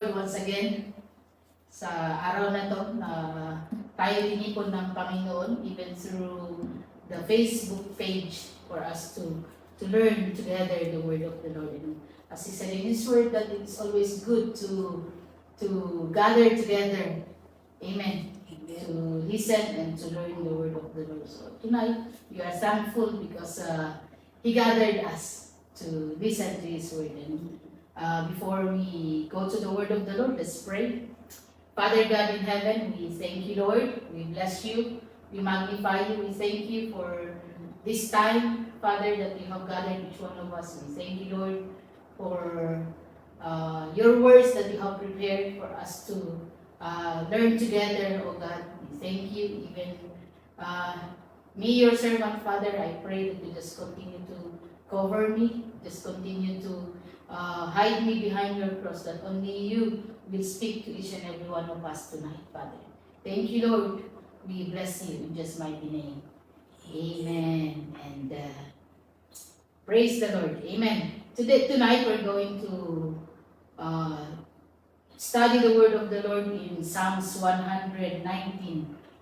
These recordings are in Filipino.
Once again, sa araw na to na tayo tinipon ng Panginoon even through the Facebook page for us to learn together the word of the Lord. And as he said in his word that it's always good to gather together. Amen. To listen and to learn the word of the Lord. So tonight, we are thankful because he gathered us to listen to his word. And before we go to the word of the Lord, let's pray. Father God in heaven, we thank you, Lord. We bless you. We magnify you. We thank you for this time, Father, that you have gathered each one of us. We thank you, Lord, for your words that you have prepared for us to learn together, oh God. We thank you. Even me, your servant, Father, I pray that you just continue to cover me. Just continue to hide me behind your cross, that only you will speak to each and every one of us tonight, Father. Thank you, Lord. We bless you in just mighty name. Amen. And praise the Lord. Amen. Tonight we're going to study the word of the Lord in Psalms 119,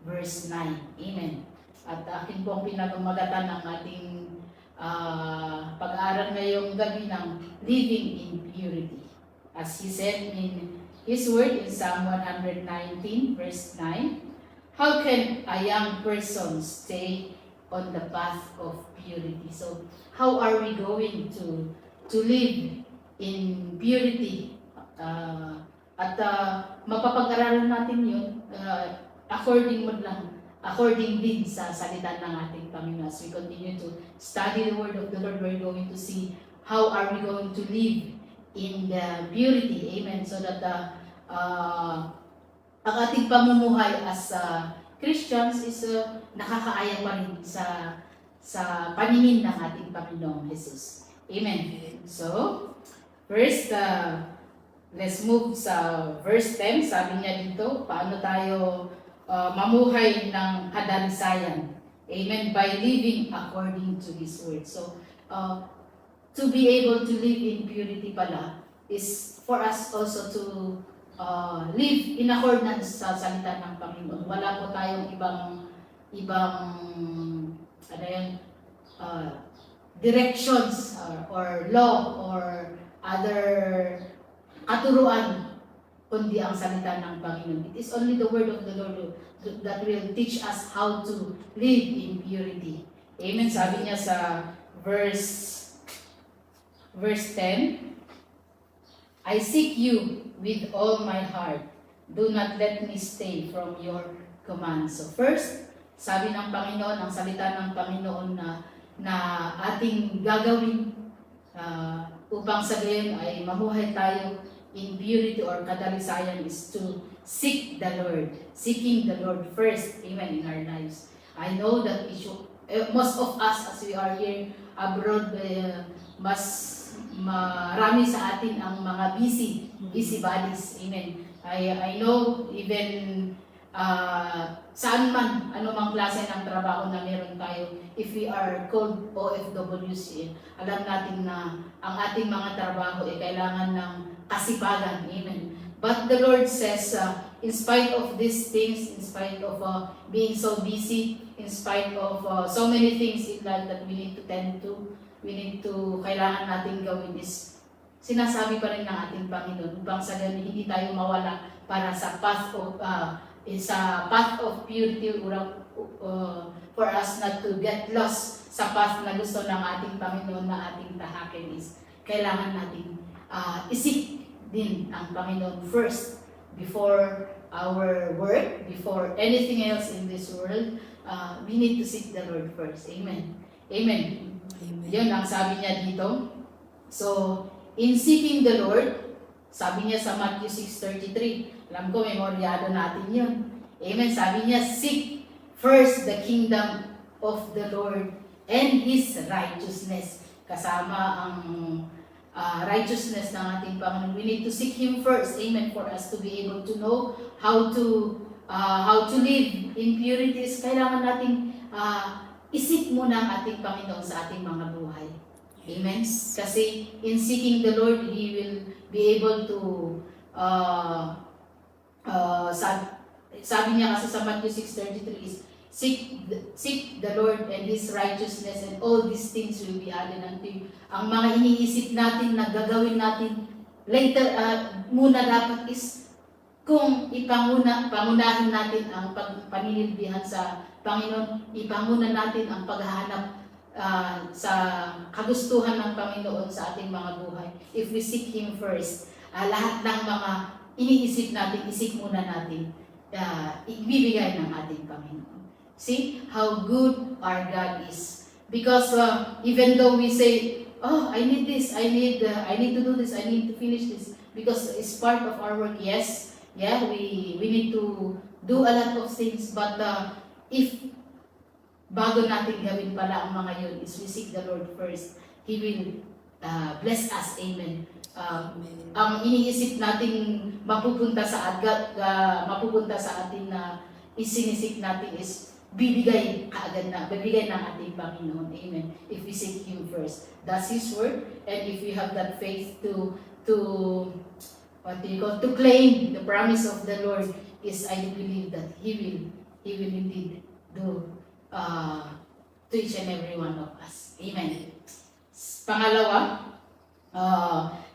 verse 9. Amen. At akin po ang pinagmagatan ng ating pag-aaral ngayong gabi ng living in purity. As he said in his word in Psalm 119 verse 9, how can a young person stay on the path of purity? So, how are we going to live in purity? At mapapag-aralan natin yun according din sa salita ng ating Panginoon. As we continue to study the word of the Lord, we're going to see how are we going to live in the purity. Amen. So that ang ating pamumuhay as Christians is nakakaaya pa rin sa paningin ng ating Panginoong Jesus. Amen. So, first, let's move sa verse 10. Sabi niya dito, paano tayo mamuhay ng kadalisayan. Amen. By living according to His word. So, to be able to live in purity pala is for us also to live in accordance sa salita ng Panginoon. Wala po tayong ibang ano yan, directions or law or other katuruan kundi ang salita ng Panginoon. It is only the word of the Lord that will teach us how to live in purity. Amen. Sabi niya sa verse 10, I seek you with all my heart. Do not let me stay from your commands. So first, sabi ng Panginoon, ang salita ng Panginoon na ating gagawin upang sa gayon ay mamuhay tayo in purity or kadalisayan is to seek the Lord. Seeking the Lord first, amen, in our lives. I know that most of us as we are here abroad, mas marami sa atin ang mga busy bodies, amen. I know even saan man, anumang klase ng trabaho na meron tayo, if we are called OFWs, alam natin na ang ating mga trabaho ay kailangan ng kasipagan. Amen. But the Lord says, in spite of these things, in spite of being so busy, in spite of so many things in life that we need to tend to, kailangan natin gawin is, sinasabi pa rin ng ating Panginoon, upang sa ganun hindi tayo mawala para sa path of purity, for us not to get lost sa path na gusto ng ating Panginoon na ating tahakin is, kailangan natin isip din ang Panginoon first before our work, before anything else in this world. We need to seek the Lord first. Amen. Amen. Amen. Yun ang sabi niya dito. So, in seeking the Lord, sabi niya sa Matthew 6:33, alam ko, memoryado natin yun. Amen. Sabi niya, seek first the kingdom of the Lord and His righteousness. Kasama ang righteousness ng ating Panginoon. We need to seek Him first, amen, for us to be able to know how to live in purities. Kailangan nating isip muna ang ating Panginoon sa ating mga buhay. Amen? Kasi in seeking the Lord, He will be able to sabi niya kasi sa Matthew 6:33 is, seek the Lord and His righteousness, and all these things will be added unto you. Ang mga iniisip natin na gagawin natin later, muna dapat is kung pangunahin natin ang paninilbihan sa Panginoon, ipanguna natin ang paghahanap sa kagustuhan ng Panginoon sa ating mga buhay. If we seek Him first, lahat ng mga iniisip natin, isip muna natin, ibibigay ng ating Panginoon. See how good our God is. Because even though we say, oh, I need this, I need to do this, I need to finish this, because it's part of our work. Yes, yeah, we need to do a lot of things, but if bago natin gawin pala ang mga yun, is we seek the Lord first, He will bless us. Amen. Ang iniisip natin mapupunta sa atin na isinisip natin is bibigay ng ating Panginoon. Amen. If we seek Him first. That's His word. And if we have that faith to claim the promise of the Lord, is I believe that He will indeed do to each and every one of us. Amen. Pangalawa,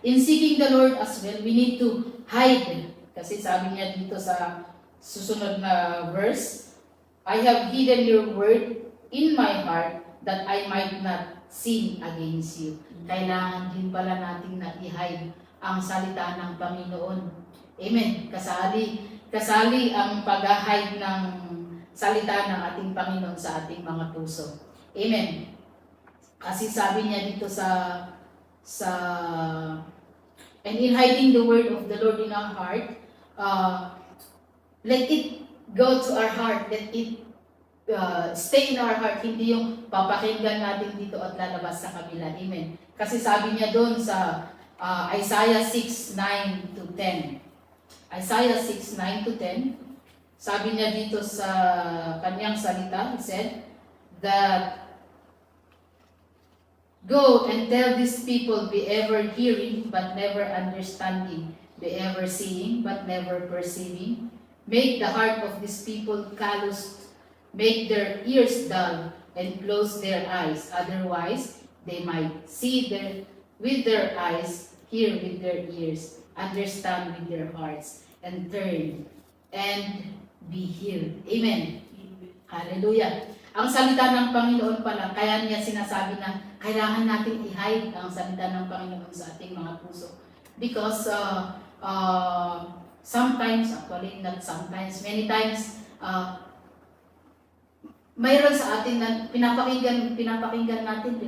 in seeking the Lord as well, we need to hide. Kasi sabi niya dito sa susunod na verse, I have hidden your word in my heart that I might not sin against you. Kailangan din pala natin na i-hide ang salita ng Panginoon. Amen. Kasali ang pag-hide ng salita ng ating Panginoon sa ating mga puso. Amen. Kasi sabi niya dito and in hiding the word of the Lord in our heart, let it go to our heart, let it stay in our heart, hindi yung papakinggan natin dito at lalabas sa kabila. Amen. Kasi sabi niya doon sa Isaiah 6:9 to 10. Isaiah 6:9 to 10, sabi niya dito sa kanyang salita, he said that, go and tell these people, be ever hearing but never understanding, be ever seeing but never perceiving. Make the heart of these people calloused, make their ears dull, and close their eyes. Otherwise, they might see with their eyes, hear with their ears, understand with their hearts, and turn and be healed. Amen. Hallelujah. Ang salita ng Panginoon pala, kaya niya sinasabi na kailangan natin i-hide ang salita ng Panginoon sa ating mga puso. Because sometimes, actually not sometimes, many times, mayroon sa atin na pinapakinggan natin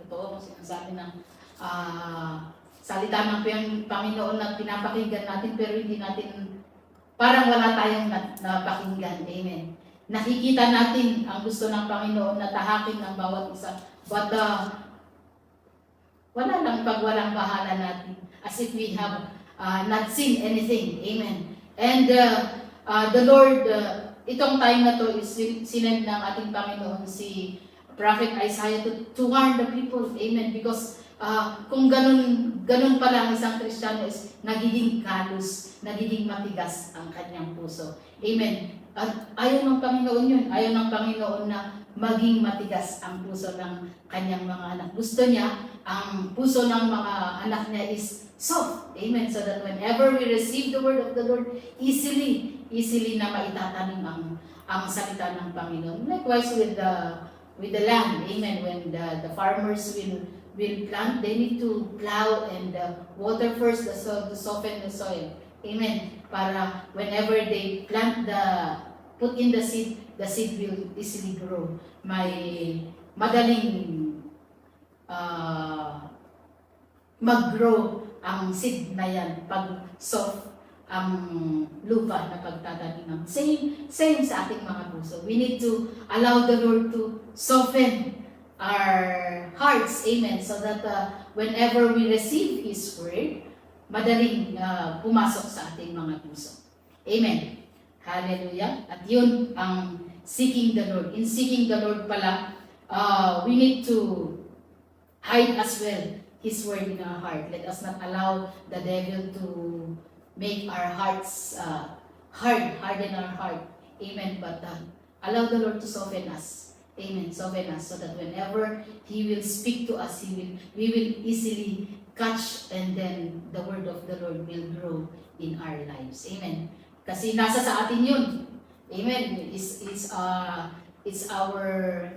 totoo, sinasabi ng salita ng Panginoon na pinapakinggan natin, pero hindi natin, parang wala tayong napakinggan. Amen. Nakikita natin ang gusto ng Panginoon na tahakin ng bawat isa, but wala lang pag walang bahala natin, as if we have not seen anything. Amen. And the Lord, itong time na to is sinend ng ating Panginoon si Prophet Isaiah to warn the people. Amen. Because kung ganun pala ang isang Kristiyano is nagiging kalus, nagiging matigas ang kanyang puso. Amen. At ayaw ng Panginoon yun. Ayaw ng Panginoon na maging matigas ang puso ng kanyang mga anak. Gusto niya, ang puso ng mga anak niya is soft. Amen. So that whenever we receive the word of the Lord, easily na maitatanim ang salita ng Panginoon. Likewise with the land. Amen. When the farmers will plant, they need to plow and water first the soil to soften the soil. Amen. Para whenever they put in the seed will easily grow. May madaling mag-grow ang seed na yan pag soft ang lupa na pagtatanim. Same sa ating mga puso. We need to allow the Lord to soften our hearts. Amen. So that whenever we receive His word, madaling pumasok sa ating mga puso. Amen. Hallelujah. At yun ang seeking the Lord. In seeking the Lord pala, we need to hide as well His word in our heart. Let us not allow the devil make our hearts harden our heart. Amen. But allow the Lord to soften us. Amen. Soften us so that whenever He will speak to us, we will easily catch, and then the word of the Lord will grow in our lives. Amen. Kasi nasa sa atin yun. Amen. It's our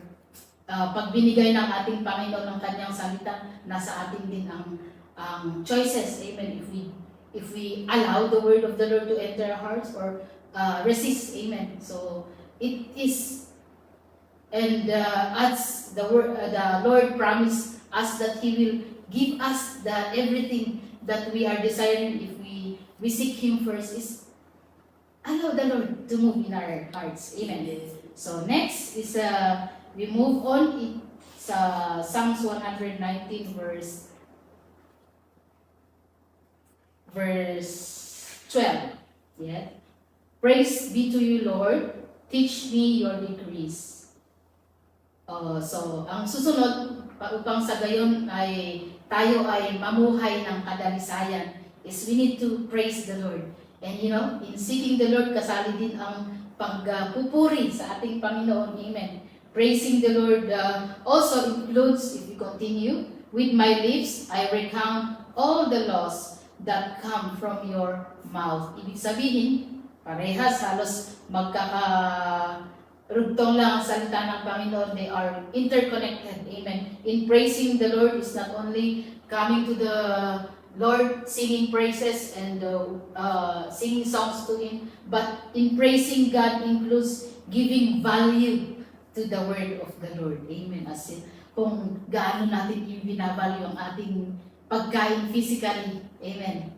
pagbinigay ng ating Panginoon ng Kanyang salita, nasa atin din ang choices. Amen. If we allow the word of the Lord to enter our hearts or resist. Amen. So it is, and as the Lord promised us that He will give us everything that we are desiring if we seek Him first, is allow the Lord to move in our hearts. Amen. So next is we move on sa Psalms 119 verse 12. Yeah. Praise be to you, Lord. Teach me your decrees. So, ang susunod, upang sa gayon ay tayo ay mamuhay ng kadalisayan, is we need to praise the Lord. And in seeking the Lord, kasali din ang pagpupuri sa ating Panginoon. Amen. Praising the Lord also includes, if we continue, with my lips, I recount all the laws that come from your mouth. Ibig sabihin, parehas, halos magkaka-rugtong lang ang salita ng Panginoon. They are interconnected. Amen. In praising the Lord is not only coming to the Lord, singing praises and singing songs to Him, but in praising God includes giving value to the word of the Lord. Amen. As in, kung gaano natin binavalue ang ating pagkain physically. Amen.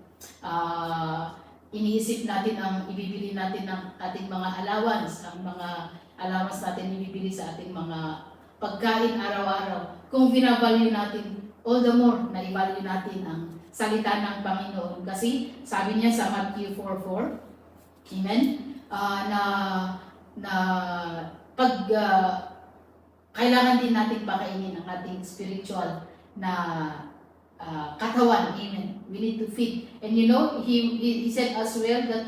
Iniisip natin ang ibibili natin ng ating mga allowance, ang mga allowance natin ibibili sa ating mga pagkain araw-araw. Kung binavalue natin, all the more na i-value natin ang salita ng Panginoon. Kasi sabi niya sa Matthew 4:4, amen, na pag kailangan din natin pakainin ang ating spiritual na katawan. Amen. We need to feed. And he said as well that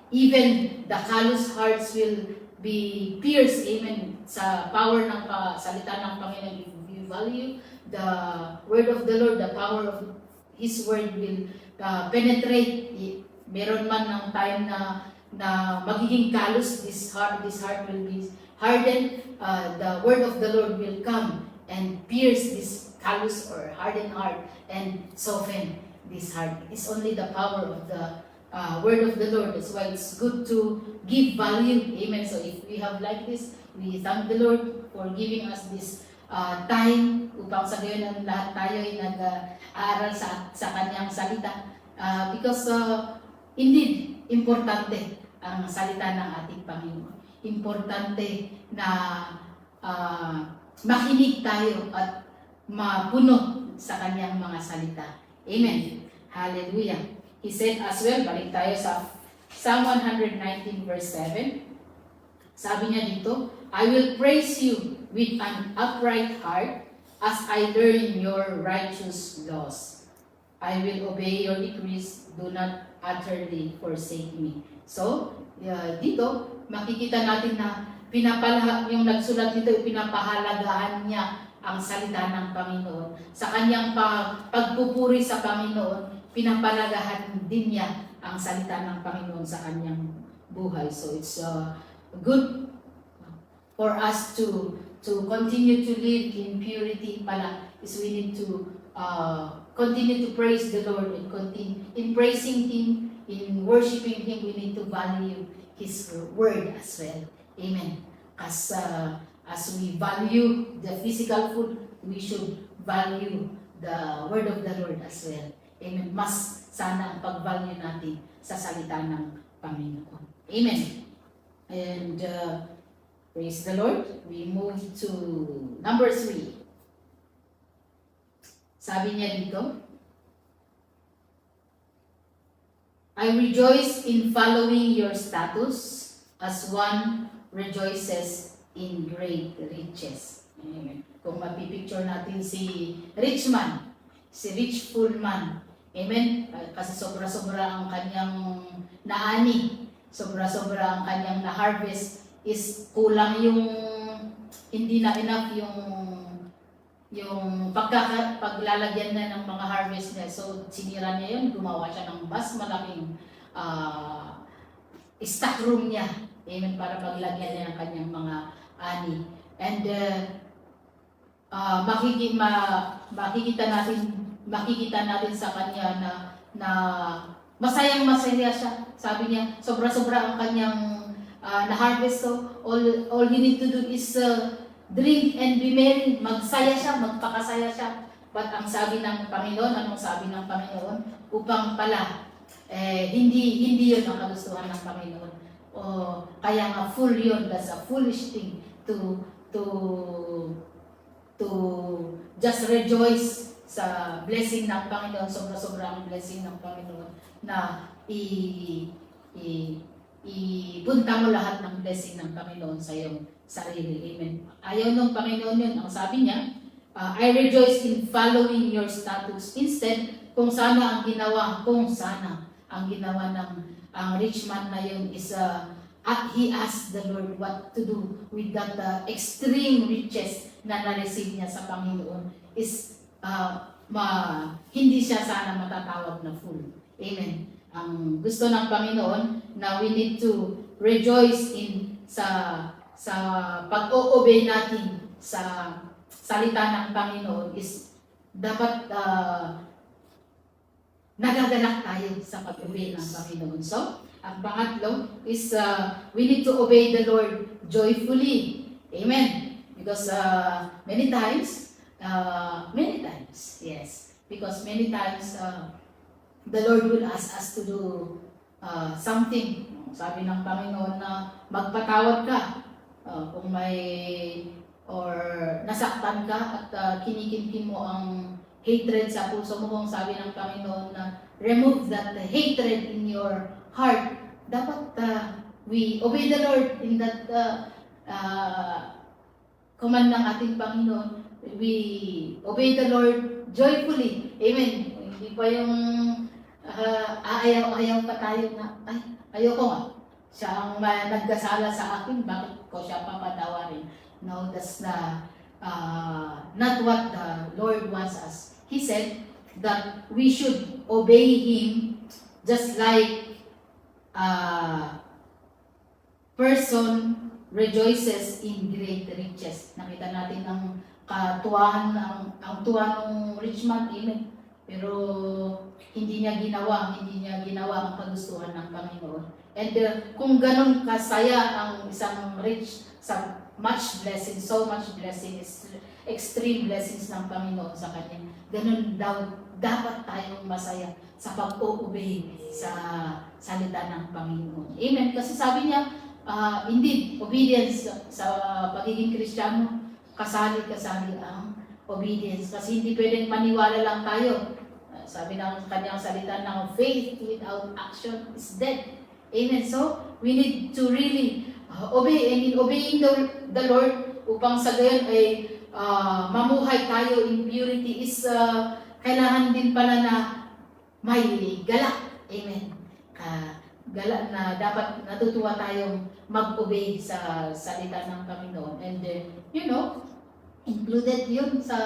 even the callous hearts will be pierced. Amen. Sa power ng salita ng Panginoon, if you value the word of the Lord, the power of His word will penetrate. Meron man ng time na magiging callous, this heart will be hardened. The word of the Lord will come and pierce this callous or hardened heart and soften this heart. It's only the power of the word of the Lord. That's why it's good to give value. Amen. So if we have like this, we thank the Lord for giving us this time upang sa gayon ang lahat tayo ay nag-aaral sa Kanyang salita. Because indeed, importante ang salita ng ating Panginoon. Importante na makinig tayo at mapuno sa Kanyang mga salita. Amen. Hallelujah. He said as well, balik tayo sa Psalm 119 verse 7. Sabi niya dito, I will praise you with an upright heart as I learn your righteous laws. I will obey your decrees, do not utterly forsake me. So, dito, makikita natin na yung nagsulat dito, pinapahalagaan niya ang salita ng Panginoon. Sa kanyang pagpupuri sa Panginoon, pinapalagahan din niya ang salita ng Panginoon sa kanyang buhay. So it's good for us to continue to live in purity pala, is we need to continue to praise the Lord and continue in praising Him, in worshiping Him. We need to value His word as well. Amen. As we value the physical food, we should value the word of the Lord as well. Amen. Mas sana ang pag-value natin sa salita ng Panginoon. Amen. And praise the Lord. We move to number 3. Sabi niya dito, I rejoice in following your status as one rejoices in great riches. Amen. Kung mapipicture natin si rich man, si rich full man, Amen? Kasi sobra-sobra ang kanyang naani, sobra-sobra ang kanyang na-harvest, is kulang yung, hindi na enough yung paglalagyan na ng mga harvest niya. So, sinira niya yun, gumawa siya ng mas malaking stock room niya. Amen, para paglagyan niya ng kanyang mga ani. And makikita natin sa kanya na masayang-masaya siya. Sabi niya, sobra-sobra ang kanyang na-harvest. So, all he need to do is drink and be merry. Magsaya siya, magpakasaya siya. But ang sabi ng Panginoon, anong sabi ng Panginoon? Upang pala, hindi yun ang kagustuhan ng Panginoon. Kaya nga fool yun, that's a foolish thing to just rejoice sa blessing ng Panginoon, sobra-sobra ang blessing ng Panginoon, na ipunta mo lahat ng blessing ng Panginoon sa iyong sarili. Amen. Ayaw ng Panginoon yun. Ang sabi niya, I rejoice in following your statutes. Instead, kung sana ang ginawa ng ang rich man na yun is he asked the Lord what to do with that extreme riches na na-receive niya sa Panginoon, is hindi siya sana matatawag na fool. Amen. Ang gusto ng Panginoon na we need to rejoice sa pag-o-obey natin sa salita ng Panginoon, is dapat nagagalak tayo sa pag-obey ng Panginoon. So, ang pangatlo is we need to obey the Lord joyfully. Amen. Because many times, yes. Because many times, the Lord will ask us to do something. Sabi ng Panginoon na magpatawad ka kung may or nasaktan ka at kinikintin mo ang hatred sa puso mo. Kung sabi ng Panginoon na remove that hatred in your heart, dapat we obey the Lord in that command ng ating Panginoon. We obey the Lord joyfully. Amen. Hindi pa yung ayaw pa tayo na, ayoko nga. Siya ang nagkasala sa akin, bakit ko siya papatawarin? No, that's not what the Lord wants us. He said that we should obey Him just like person rejoices in great riches. Nakita natin ang katuwahan, ang tuwa ng rich man, amen. Pero hindi niya ginawa ang kagustuhan ng Panginoon. And kung ganun kasaya ang isang rich sa much blessing, so much blessing, extreme blessings ng Panginoon sa kanya, ganun daw dapat tayong masaya sa pag-obey sa salita ng Panginoon. Amen. Kasi sabi niya, indeed, obedience sa pagiging Kristiyano, kasali ang obedience. Kasi hindi pwedeng maniwala lang tayo. Sabi ng kanyang salita ng faith without action is dead. Amen. So, we need to really obey. And in obeying the Lord, upang sa gayon ay mamuhay tayo in purity, is kailangan din pala na may galak. Amen. Galak na dapat natutuwa tayong mag-obey sa salita ng Panginoon. And included yun sa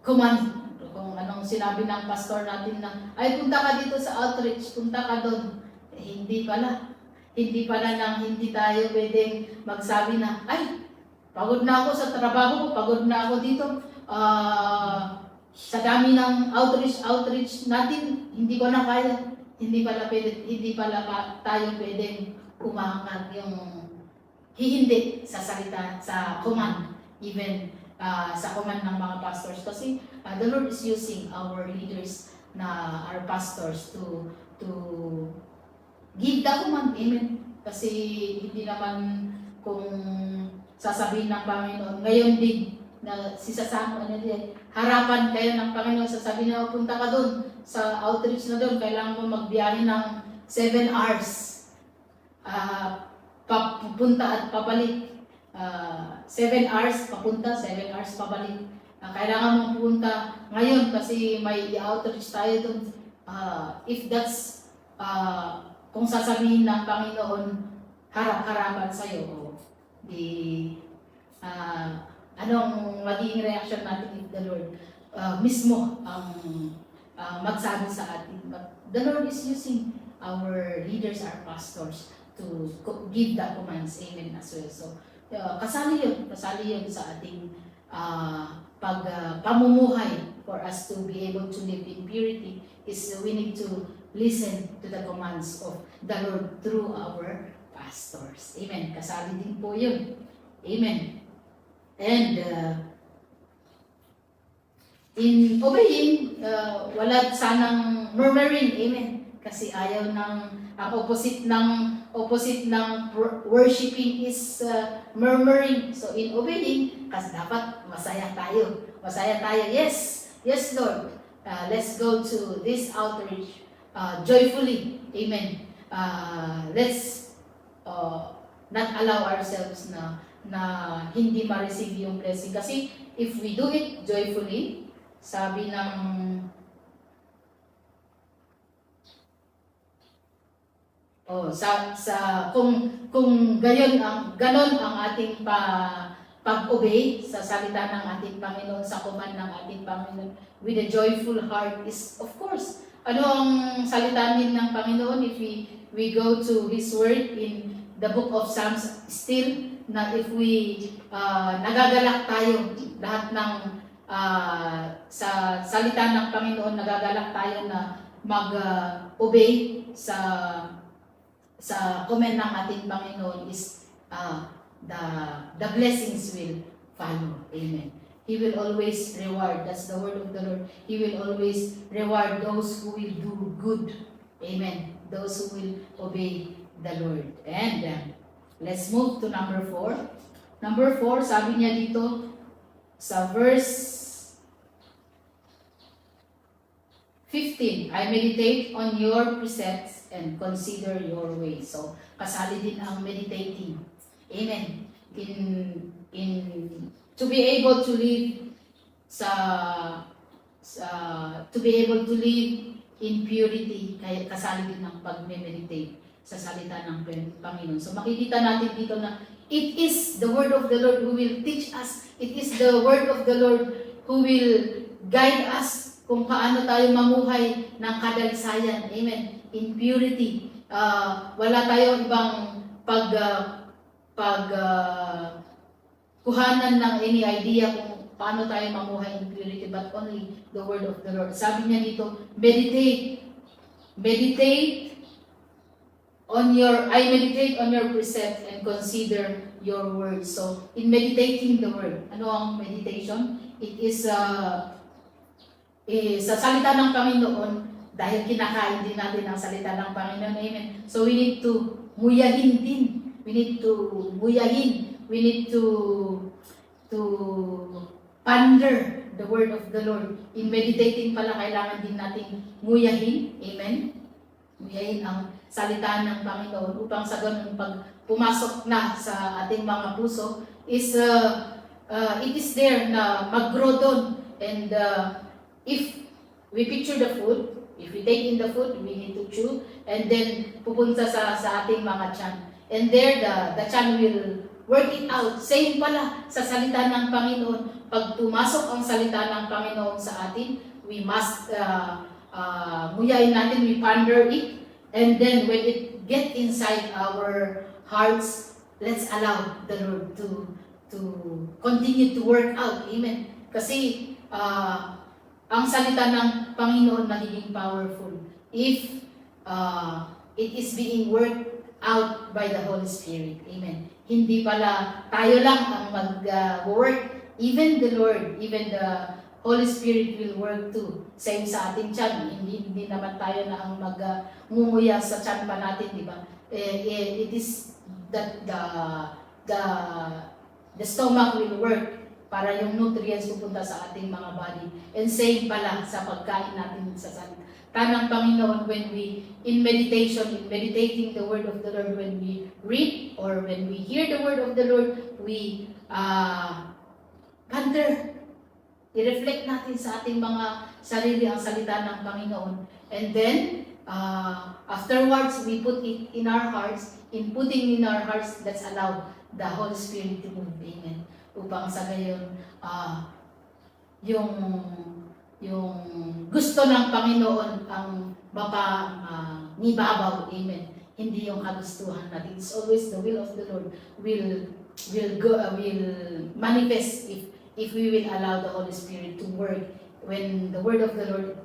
command. Kung anong sinabi ng pastor natin na, ay punta ka dito sa outreach, punta ka doon. Hindi pala nang hindi tayo pwedeng magsabi na, ay, pagod na ako sa trabaho ko, pagod na ako dito. Sa dami ng outreach natin, hindi ko na kaya. Hindi pala tayo pwedeng umangat yung hihindi sa salita, sa command, even sa command ng mga pastors. Kasi the Lord is using our leaders, our pastors, to give the command. Amen. Kasi hindi naman kung sasabihin ng Panginoon, ngayon din, na sisasama harapan kayo ng Panginoon, sasabihin na punta ka doon sa outreach na doon, kailangan mo magbiyahe ng 7 hours papunta at pabalik. 7 hours papunta, 7 hours pabalik. kailangan mong pumunta ngayon kasi may i-outreach tayo doon. If that's, kung sasabihin ng Panginoon, harap-harapan sa'yo, di, anong magiging reaction natin if the Lord mismo ang magsabi sa atin. But the Lord is using our leaders, our pastors, to give the commands, amen, as well. So, kasali yun sa ating pamumuhay for us to be able to live in purity is we need to listen to the commands of the Lord through our pastors. Amen. Kasali din po yun. Amen. And in obeying, wala sanang murmuring. Amen. Kasi ayaw ang opposite ng worshiping is murmuring. So in obeying, kasi dapat masaya tayo. Masaya tayo. Yes, Lord. Let's go to this outreach joyfully. Amen. Let's not allow ourselves na hindi ma-receive yung blessing. Kasi if we do it joyfully, sabi ng kung ganon ang ating pag-obey sa salita ng ating Panginoon, sa command ng ating Panginoon with a joyful heart is, of course, ano ang salita din ng Panginoon if we go to His Word in the book of Psalms, still na if we nagagalak tayo, lahat ng sa salita ng Panginoon, nagagalak tayo na mag-obey sa command ng ating Panginoon is the blessings will follow. Amen. He will always reward. That's the word of the Lord. He will always reward those who will do good. Amen. Those who will obey the Lord. And let's move to number 4. Number 4, sabi niya dito sa verse 15, I meditate on your precepts and consider your ways. So, kasali din ang meditating. Amen. To be able to live to be able to live in purity, kaya kasali din ang pag-meditate sa salita ng Panginoon. So makikita natin dito na it is the word of the Lord who will teach us. It is the word of the Lord who will guide us kung paano tayo mamuhay ng kadalisayan. Amen. In purity. Wala tayong ibang kuhanan ng any idea kung paano tayo mamuhay in purity, but only the word of the Lord. Sabi niya dito, I meditate on your precepts and consider your words. So, in meditating the word, ano ang meditation? It is sa salita ng Panginoon, dahil kinakain din natin ang salita ng Panginoon. Amen. So, we need to muyahin din. We need to muyahin. We need to ponder the word of the Lord. In meditating pala, kailangan din nating muyahin. Amen. Muyahin ang salita ng Panginoon upang sa ganun pag pumasok na sa ating mga puso is it is there na mag-grow doon. And if we picture the food, if we take in the food, we need to chew and then pupunta sa ating mga tiyan. And there the tiyan will work it out. Same pala sa salita ng Panginoon. Pag pumasok ang salita ng Panginoon sa atin, we must muyain natin, we ponder it. And then when it get inside our hearts, let's allow the Lord to continue to work out. Amen. Kasi ang salita ng Panginoon magiging powerful if it is being worked out by the Holy Spirit. Amen. Hindi pala tayo lang ang mag-work. Even the Lord, even the Holy Spirit will work too. Same sa ating tiyan. Hindi naman tayo na ang mag-mumuya sa tiyan pa natin, di ba? It is that the stomach will work para yung nutrients pupunta sa ating mga body. And same pala sa pagkain natin sa salita ng Panginoon when we, in meditating the word of the Lord, when we read or when we hear the word of the Lord, we ponder i-reflect natin sa ating mga sarili ang salita ng Panginoon. And then, afterwards, we put it in our hearts. In putting in our hearts, let's allow the Holy Spirit to move. Amen. Upang sa gayon, yung gusto ng Panginoon ang nibabaw. Amen. Hindi yung kagustuhan natin. It's always the will of the Lord will manifest if we will allow the Holy Spirit to work. When the word of the Lord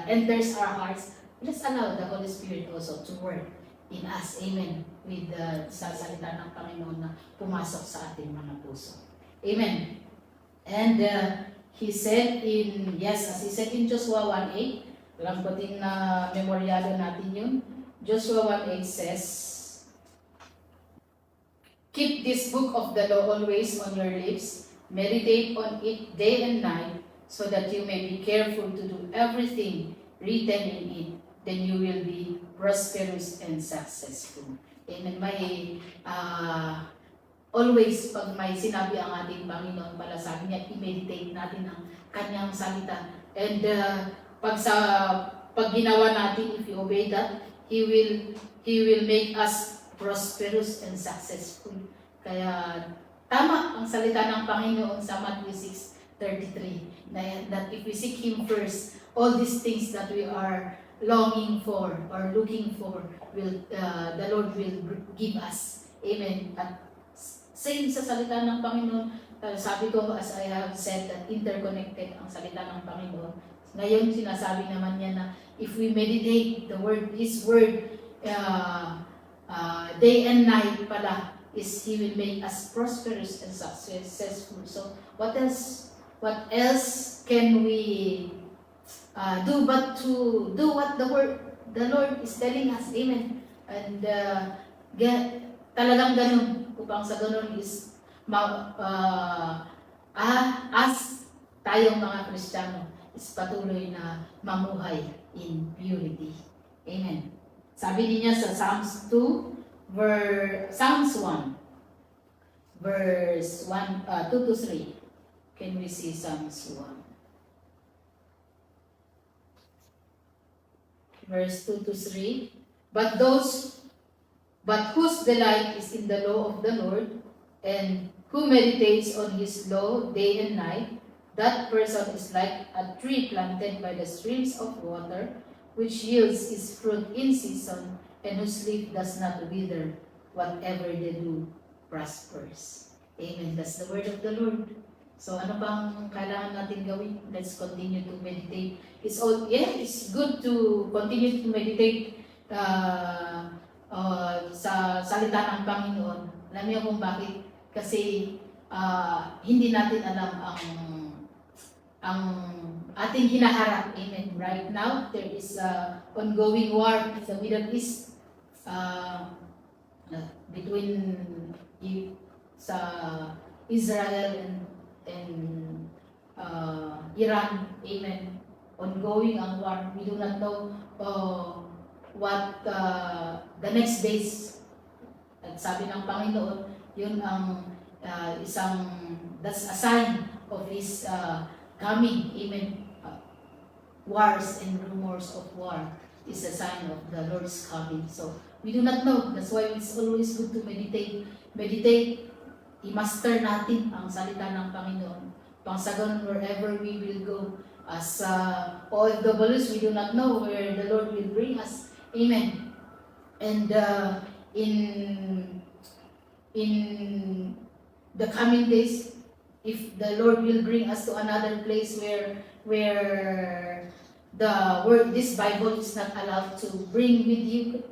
enters our hearts, let's allow the Holy Spirit also to work in us. Amen. With sa salita ng Panginoon na pumasok sa ating mga puso. Amen. And he said as he said in Joshua 1:8, alam ko din na memoryado natin yun. Joshua 1:8 says, keep this book of the law always on your lips, meditate on it day and night, so that you may be careful to do everything written in it. Then you will be prosperous and successful. Amen. Always, pag may sinabi ang ating Panginoon, pala sabi niya, i-meditate natin ang kanyang salita. And pag ginawa natin, if you obey that, He will make us prosperous and successful. Kaya tama ang salita ng Panginoon sa Matthew 6:33, that if we seek Him first, all these things that we are longing for or looking for, the Lord will give us. Amen. At same sa salita ng Panginoon, sabi ko, as I have said, that interconnected ang salita ng Panginoon. Ngayon, sinasabi naman niya na if we meditate His word, day and night pala, He will make us prosperous and successful. So, what else can we do but to do what the Lord is telling us? Amen. And talagang ganun, upang sa ganun is as tayong mga Kristiyano is patuloy na mamuhay in purity. Amen. Sabi niya sa Psalms 1, verse 2-3. Can we see Psalms 1? Verse 2-3. But whose delight is in the law of the Lord, and who meditates on His law day and night, that person is like a tree planted by the streams of water, which yields its fruit in season, and whose leaf does not wither. Whatever they do prospers. Amen. That's the word of the Lord. So ano bang kailangan natin gawin? Let's continue to meditate. It's good to continue to meditate sa salita ng Panginoon. Alam niyo kung bakit? Kasi hindi natin alam ang ating hinaharap. Amen. Right now, there is a ongoing war in the Middle East between sa Israel and Iran. Amen. Ongoing ang war. We do not know what the next days. At sabi ng Panginoon, yun ang that's a sign of His coming. Amen. Wars and rumors of war is a sign of the Lord's coming. So, we do not know. That's why it's always good to meditate. I-master natin ang salita ng Panginoon. Pangsagon wherever we will go. As OFWs, we do not know where the Lord will bring us. Amen. And in the coming days, if the Lord will bring us to another place where this Bible is not allowed to bring with you,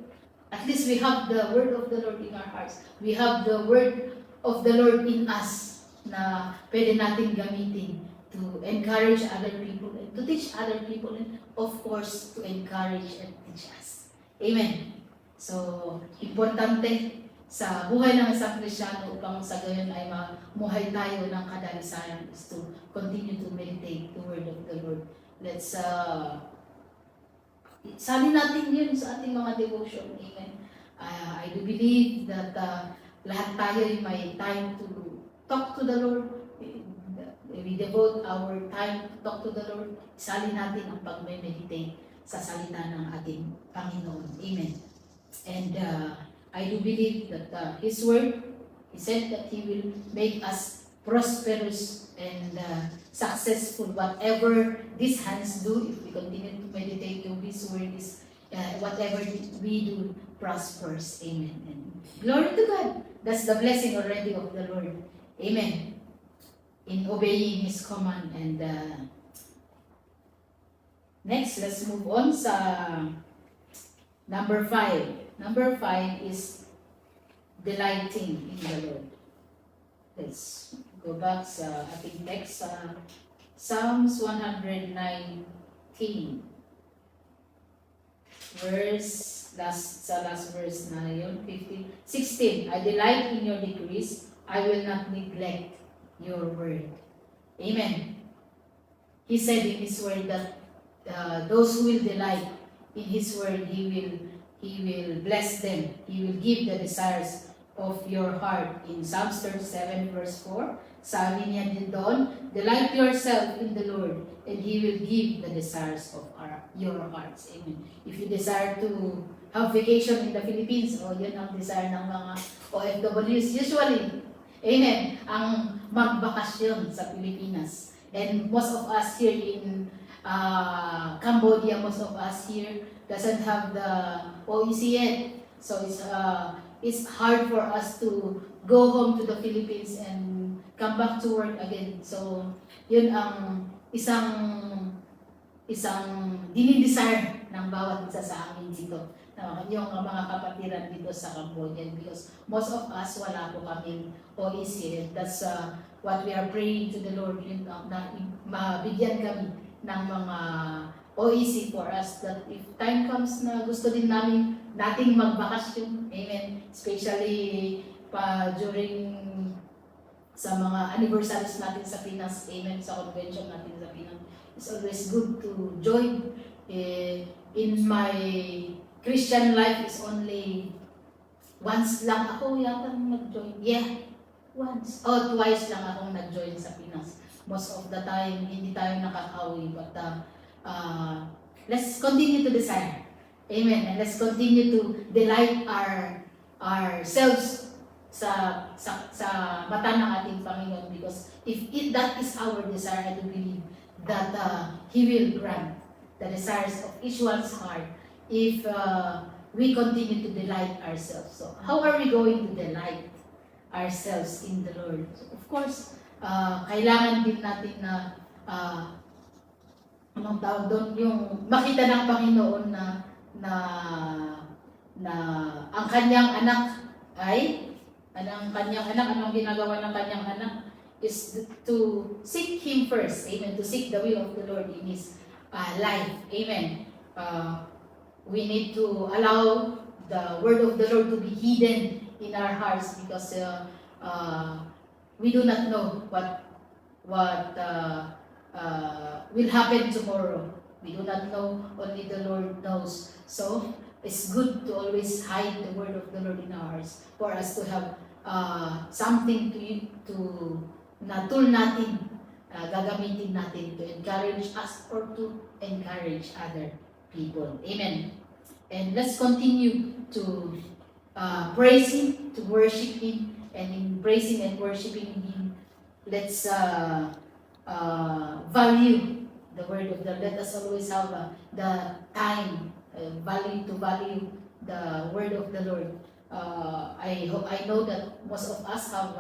at least we have the word of the Lord in our hearts. We have the word of the Lord in us na pwede natin gamitin to encourage other people and to teach other people, and of course to encourage and teach us. Amen. So, importante sa buhay ng isang Kristiyano upang sa gayon ay mamuhay tayo ng kadalisayan is to continue to meditate the word of the Lord. Let's sabi natin yun sa ating mga devotion. Amen. I do believe that lahat tayo ay may time to talk to the Lord. we devote our time to talk to the Lord, isalin natin ang pag-meditate sa salita ng ating Panginoon. Amen. And I do believe that His Word, He said that He will make us prosperous and successful. Whatever these hands do, if we continue to meditate to His Word, whatever we do prospers. Amen. And glory to God. That's the blessing already of the Lord. Amen. In obeying His command. And next, let's move on sa number 5. Number 5 is delighting in the Lord. Let's go back sa ating text sa Psalms 119. Last verse na yun, 16. I delight in your decrees, I will not neglect your word. Amen. He said in His word that those who will delight in His word, He will bless them. He will give the desires of your heart. In Psalms 37 verse 4, sabi niya din doon, delight yourself in the Lord, and He will give the desires of your hearts. Amen. If you desire to have vacation in the Philippines, yun ang desire ng mga OFWs usually. Amen. Ang magbakasyon sa Pilipinas. And most of us here in Cambodia, most of us here doesn't have the OEC yet. So it's hard for us to go home to the Philippines and come back to work again. So yun ang isang dinidesire ng bawat isa sa amin dito. Yung mga kapatiran dito sa Cambodia, because most of us wala po kaming OEC. That's what we are praying to the Lord, na mabigyan kami ng mga OEC for us, that if time comes na gusto din nating magbakasyon, amen, especially during sa mga anniversaries natin sa Pinas, amen, sa convention natin sa Pinas. It's always good to join. In my Christian life is only once lang ako yata nag-join. Yeah, once. Twice lang akong nag-join sa Pinas. Most of the time, hindi tayo nakakawi. But let's continue to desire. Amen. And let's continue to delight ourselves sa mata ng ating Panginoon, because if that is our desire, I do believe that He will grant the desires of each one's heart if we continue to delight ourselves. So, how are we going to delight ourselves in the Lord? So, of course, kailangan din natin na anong tawag doon, yung makita ng Panginoon na ang kanyang anak anong ginagawa ng kanyang anak is to seek Him first. Amen. To seek the will of the Lord in his life. Amen. We need to allow the word of the Lord to be hidden in our hearts, because we do not know what will happen tomorrow. We do not know, only the Lord knows. So it's good to always hide the word of the Lord in our hearts, for us to have something na tool natin, gagamitin natin to encourage us or to encourage other people. Amen. And let's continue to praise Him, to worship Him, and in praising and worshiping Him, let's value the word of the Lord. Let us always have the time, to value the word of the Lord. I know that most of us have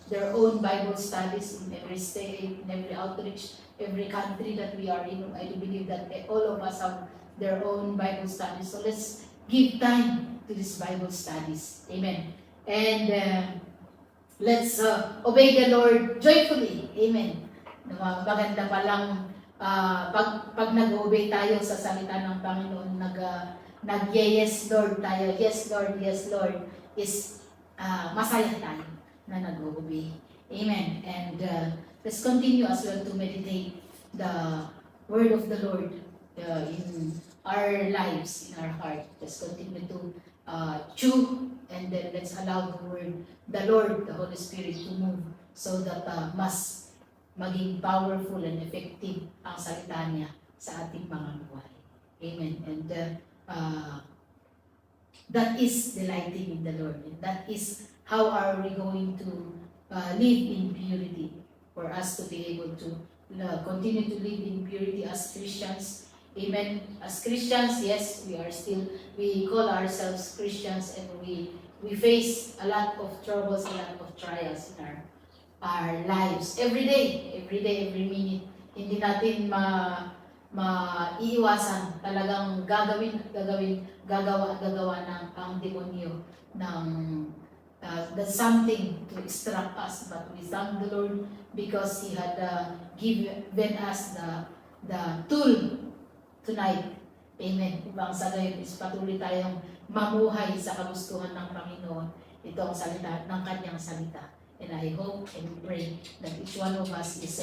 their own Bible studies in every state, in every outreach, every country that we are in. I do believe that all of us have their own Bible studies. So let's give time to these Bible studies. Amen. And let's obey the Lord joyfully. Amen. Maganda palang pag nag-obey tayo sa salita ng Panginoon, nag-yes Lord tayo, yes Lord, is masaya tayo na nag-obey. Amen. And let's continue as well to meditate the word of the Lord in our lives, in our heart. Let's continue to chew, and then let's allow the Lord, the Holy Spirit, to move, so that mas maging powerful and effective ang salita niya sa ating mga buhay. Amen. And that is delighting in the Lord. And that is how are we going to live in purity, for us to be able to continue to live in purity as Christians. Amen. As Christians, yes, we call ourselves Christians, and we face a lot of troubles, a lot of trials in our lives. Every day, every minute. Hindi natin maiiwasan. Talagang gagawa ng ang demonyo ng that's something to extract us. But we thank the Lord because He had given us the tool tonight. Amen. Ibang sa gayon is patuloy tayong mamuhay sa kagustuhan ng Panginoon. Ito ang salita ng Kanyang salita. And I hope and pray that each one of us is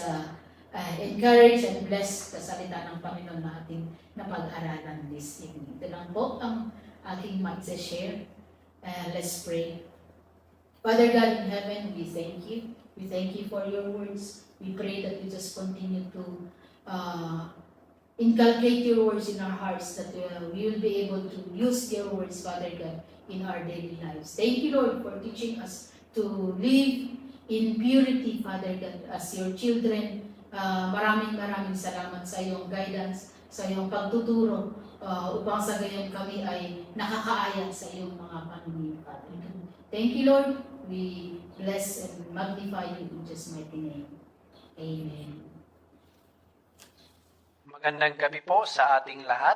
encouraged and blessed sa salita ng Panginoon na ating napag-aralan this evening. Ito lang po ang aking mag-share. Let's pray. Father God in heaven, we thank you. We thank you for your words. We pray that you just continue to inculcate your words in our hearts, that we will be able to use your words, Father God, in our daily lives. Thank you, Lord, for teaching us to live in purity, Father God, as your children. Maraming salamat sa iyong guidance, sa iyong pagtuturo, upang sa gayon kami ay nakakaaya sa iyong mga paningin, Father. Thank you, Lord. We bless and magnify you in Jesus' mighty name. Amen. Magandang gabi po sa ating lahat.